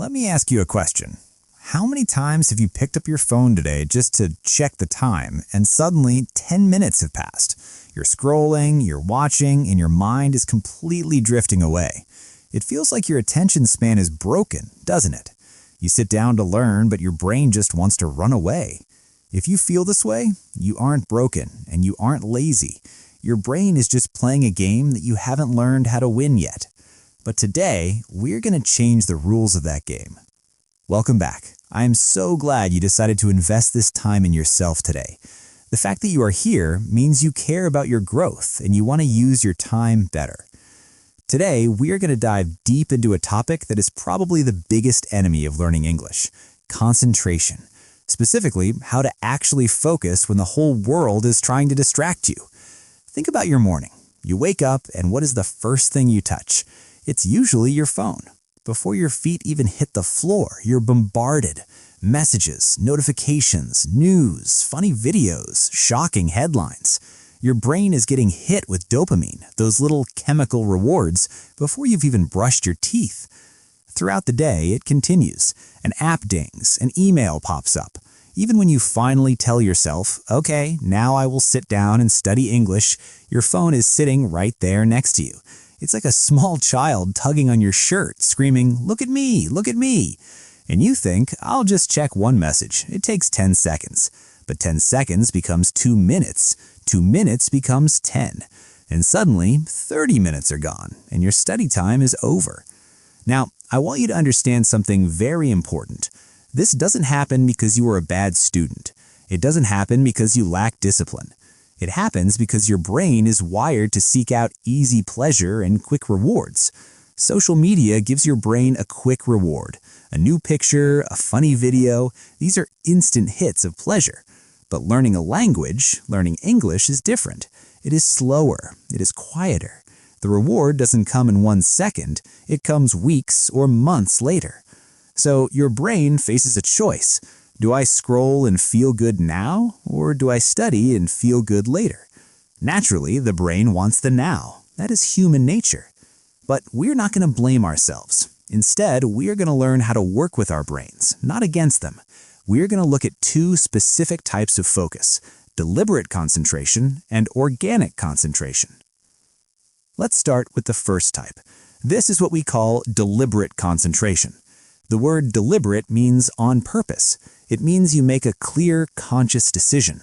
let me ask you a question. How many times have you picked up your phone today just to check the time, and suddenly 10 minutes have passed? You're scrolling, you're watching, and your mind is completely drifting away. It feels like your attention span is broken, doesn't it? You sit down to learn, but your brain just wants to run away. If you feel this way, you aren't broken and you aren't lazy. Your brain is just playing a game that you haven't learned how to win yet. But today, we're going to change the rules of that game. Welcome back. I am so glad you decided to invest this time in yourself today. The fact that you are here means you care about your growth and you want to use your time better. Today, we are going to dive deep into a topic that is probably the biggest enemy of learning English: concentration. Specifically, how to actually focus when the whole world is trying to distract you. Think about your morning. You wake up, and what is the first thing you touch? It's usually your phone. Before your feet even hit the floor, you're bombarded. Messages, notifications, news, funny videos, shocking headlines. Your brain is getting hit with dopamine, those little chemical rewards, before you've even brushed your teeth. Throughout the day, it continues. An app dings, an email pops up. Even when you finally tell yourself, okay, now I will sit down and study English, your phone is sitting right there next to you. It's like a small child tugging on your shirt, screaming, look at me, look at me. And you think, I'll just check one message. It takes 10 seconds. But 10 seconds becomes 2 minutes. 2 minutes becomes 10. And suddenly, 30 minutes are gone, and your study time is over. Now, I want you to understand something very important. This doesn't happen because you are a bad student. It doesn't happen because you lack discipline. It happens because your brain is wired to seek out easy pleasure and quick rewards. Social media gives your brain a quick reward. A new picture, a funny video, these are instant hits of pleasure. But learning a language, learning English, is different. It is slower. It is quieter. The reward doesn't come in 1 second. It comes weeks or months later. So your brain faces a choice. Do I scroll and feel good now, or do I study and feel good later? Naturally, the brain wants the now. That is human nature. But we're not going to blame ourselves. Instead, we are going to learn how to work with our brains, not against them. We're going to look at 2 specific types of focus: deliberate concentration and organic concentration. Let's start with the first type. This is what we call deliberate concentration. The word deliberate means on purpose. It means you make a clear, conscious decision.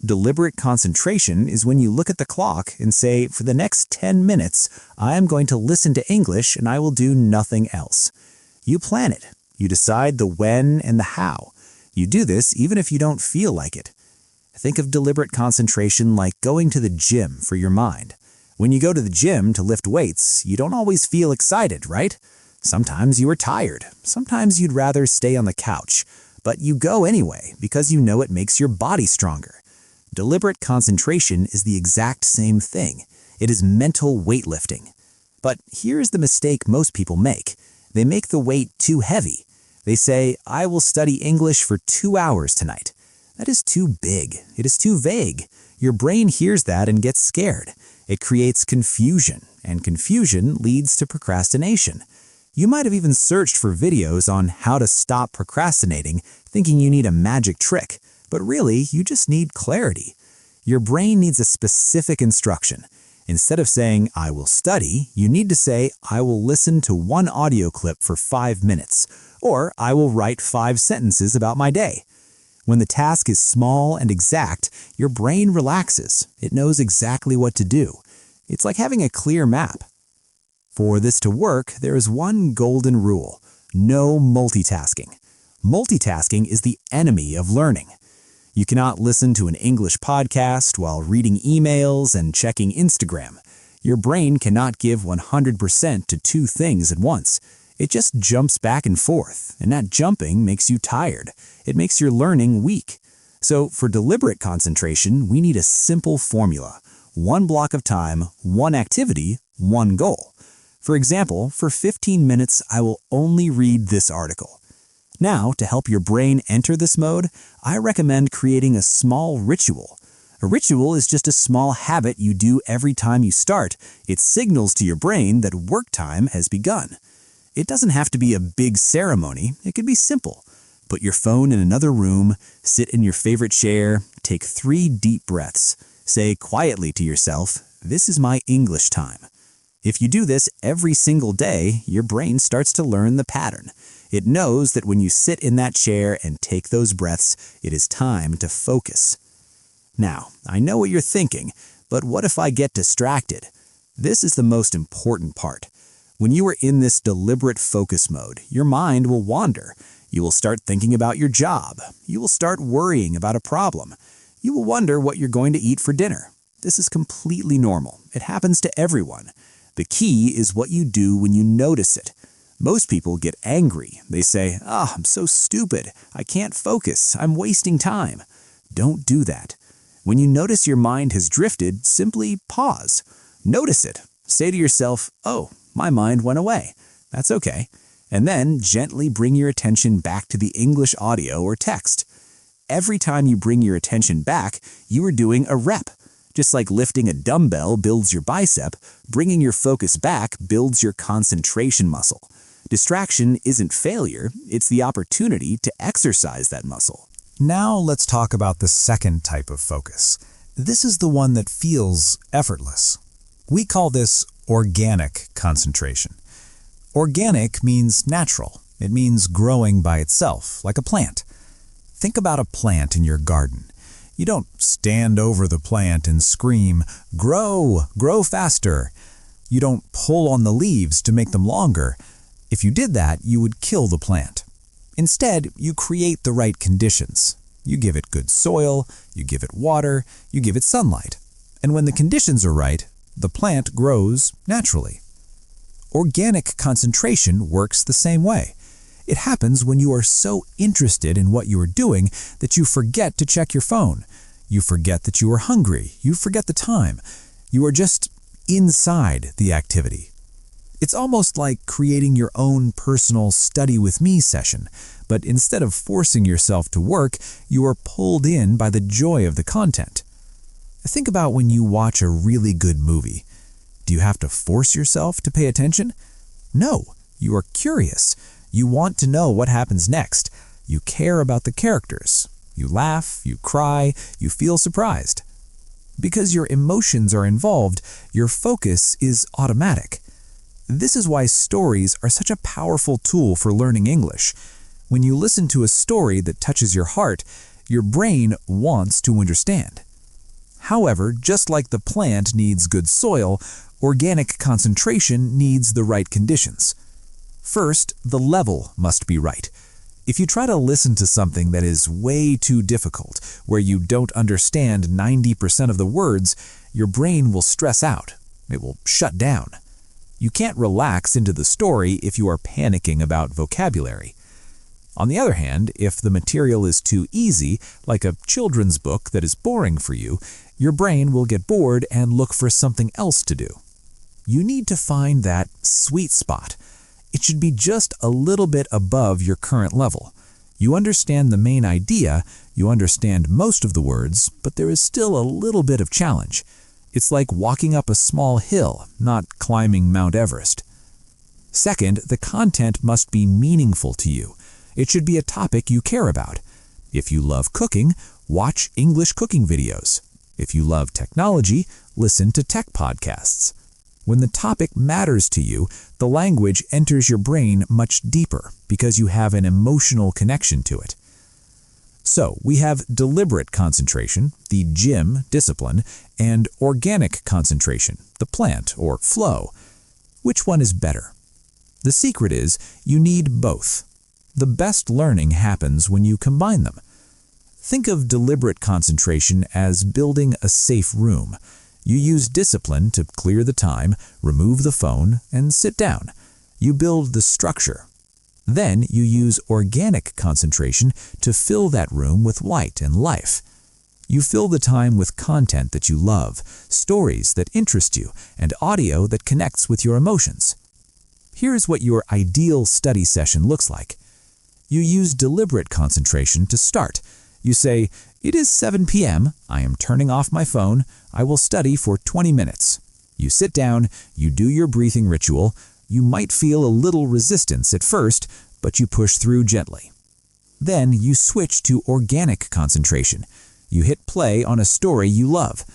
Deliberate concentration is when you look at the clock and say, for the next 10 minutes, I am going to listen to English and I will do nothing else. You plan it. You decide the when and the how. You do this even if you don't feel like it. Think of deliberate concentration like going to the gym for your mind. When you go to the gym to lift weights, you don't always feel excited, right? Sometimes you are tired. Sometimes you'd rather stay on the couch. But you go anyway because you know it makes your body stronger. Deliberate concentration is the exact same thing. It is mental weightlifting. But here's the mistake most people make. They make the weight too heavy. They say, I will study English for 2 hours tonight. That is too big. It is too vague. Your brain hears that and gets scared. It creates confusion, and confusion leads to procrastination. You might have even searched for videos on how to stop procrastinating, thinking you need a magic trick, but really, you just need clarity. Your brain needs a specific instruction. Instead of saying, I will study, you need to say, I will listen to one audio clip for 5 minutes, or I will write 5 sentences about my day. When the task is small and exact, your brain relaxes. It knows exactly what to do. It's like having a clear map. For this to work, there is one golden rule: no multitasking. Multitasking is the enemy of learning. You cannot listen to an English podcast while reading emails and checking Instagram. Your brain cannot give 100% to 2 things at once. It just jumps back and forth, and that jumping makes you tired. It makes your learning weak. So for deliberate concentration, we need a simple formula: 1 block of time, 1 activity, 1 goal. For example, for 15 minutes, I will only read this article. Now, to help your brain enter this mode, I recommend creating a small ritual. A ritual is just a small habit you do every time you start. It signals to your brain that work time has begun. It doesn't have to be a big ceremony. It could be simple. Put your phone in another room, sit in your favorite chair, take 3 deep breaths. Say quietly to yourself, "This is my English time." If you do this every single day, your brain starts to learn the pattern. It knows that when you sit in that chair and take those breaths, it is time to focus. Now, I know what you're thinking, but what if I get distracted? This is the most important part. When you are in this deliberate focus mode, your mind will wander. You will start thinking about your job. You will start worrying about a problem. You will wonder what you're going to eat for dinner. This is completely normal. It happens to everyone. The key is what you do when you notice it. Most people get angry. They say, I'm so stupid. I can't focus. I'm wasting time." Don't do that. When you notice your mind has drifted, simply pause. Notice it. Say to yourself, "Oh, my mind went away. That's okay." And then gently bring your attention back to the English audio or text. Every time you bring your attention back, you are doing a rep. Just like lifting a dumbbell builds your bicep, bringing your focus back builds your concentration muscle. Distraction isn't failure, it's the opportunity to exercise that muscle. Now let's talk about the second type of focus. This is the one that feels effortless. We call this organic concentration. Organic means natural. It means growing by itself, like a plant. Think about a plant in your garden. You don't stand over the plant and scream, "Grow, grow faster." You don't pull on the leaves to make them longer. If you did that, you would kill the plant. Instead, you create the right conditions. You give it good soil, you give it water, you give it sunlight. And when the conditions are right, the plant grows naturally. Organic concentration works the same way. It happens when you are so interested in what you are doing that you forget to check your phone. You forget that you are hungry. You forget the time. You are just inside the activity. It's almost like creating your own personal study with me session, but instead of forcing yourself to work, you are pulled in by the joy of the content. Think about when you watch a really good movie. Do you have to force yourself to pay attention? No, you are curious. You want to know what happens next. You care about the characters. You laugh, you cry, you feel surprised. Because your emotions are involved, your focus is automatic. This is why stories are such a powerful tool for learning English. When you listen to a story that touches your heart, your brain wants to understand. However, just like the plant needs good soil, organic concentration needs the right conditions. First, the level must be right. If you try to listen to something that is way too difficult, where you don't understand 90% of the words, your brain will stress out. It will shut down. You can't relax into the story if you are panicking about vocabulary. On the other hand, if the material is too easy, like a children's book that is boring for you, your brain will get bored and look for something else to do. You need to find that sweet spot. It should be just a little bit above your current level. You understand the main idea, you understand most of the words, but there is still a little bit of challenge. It's like walking up a small hill, not climbing Mount Everest. Second, the content must be meaningful to you. It should be a topic you care about. If you love cooking, watch English cooking videos. If you love technology, listen to tech podcasts. When the topic matters to you, the language enters your brain much deeper because you have an emotional connection to it. So, we have deliberate concentration, the gym discipline, and organic concentration, the plant or flow. Which one is better? The secret is you need both. The best learning happens when you combine them. Think of deliberate concentration as building a safe room. You use discipline to clear the time, remove the phone, and sit down. You build the structure. Then you use organic concentration to fill that room with light and life. You fill the time with content that you love, stories that interest you, and audio that connects with your emotions. Here's what your ideal study session looks like. You use deliberate concentration to start. You say, "It is 7 p.m. I am turning off my phone. I will study for 20 minutes. You sit down, you do your breathing ritual, You might feel a little resistance at first, but you push through gently. Then you switch to organic concentration. You hit play on a story you love.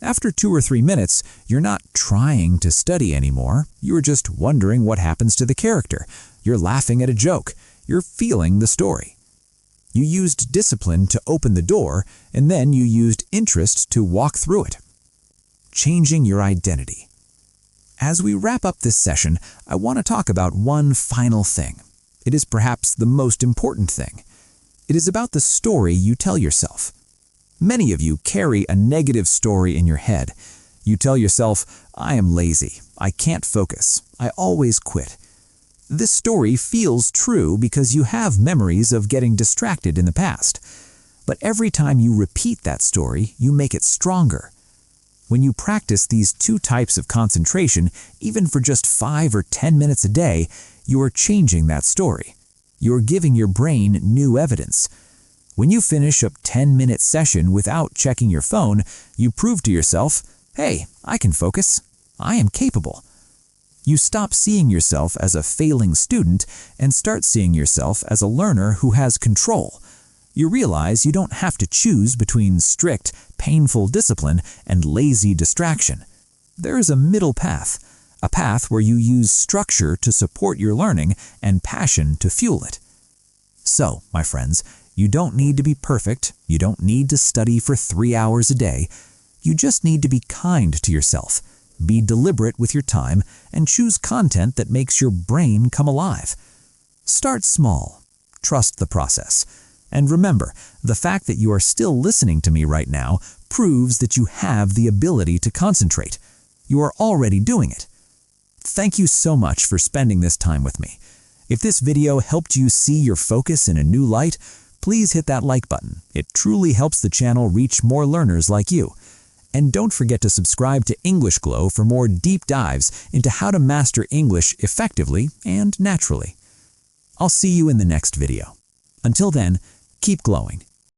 After 2 or 3 minutes, you're not trying to study anymore. You're just wondering what happens to the character. You're laughing at a joke. You're feeling the story. You used discipline to open the door, and then you used interest to walk through it. Changing your identity. As we wrap up this session, I want to talk about one final thing. It is perhaps the most important thing. It is about the story you tell yourself. Many of you carry a negative story in your head. You tell yourself, I am lazy, I can't focus, I always quit. This story feels true because you have memories of getting distracted in the past. But every time you repeat that story, you make it stronger. When you practice these 2 types of concentration, even for just 5 or 10 minutes a day, you are changing that story. You are giving your brain new evidence. When you finish a 10-minute session without checking your phone, you prove to yourself, hey, I can focus. I am capable. You stop seeing yourself as a failing student and start seeing yourself as a learner who has control. You realize you don't have to choose between strict, painful discipline and lazy distraction. There is a middle path, a path where you use structure to support your learning and passion to fuel it. So, my friends, you don't need to be perfect. You don't need to study for 3 hours a day. You just need to be kind to yourself. Be deliberate with your time and choose content that makes your brain come alive. Start small. Trust the process. And remember, the fact that you are still listening to me right now proves that you have the ability to concentrate. You are already doing it. Thank you so much for spending this time with me. If this video helped you see your focus in a new light, please hit that like button. It truly helps the channel reach more learners like you. And don't forget to subscribe to English Glow for more deep dives into how to master English effectively and naturally. I'll see you in the next video. Until then, keep glowing.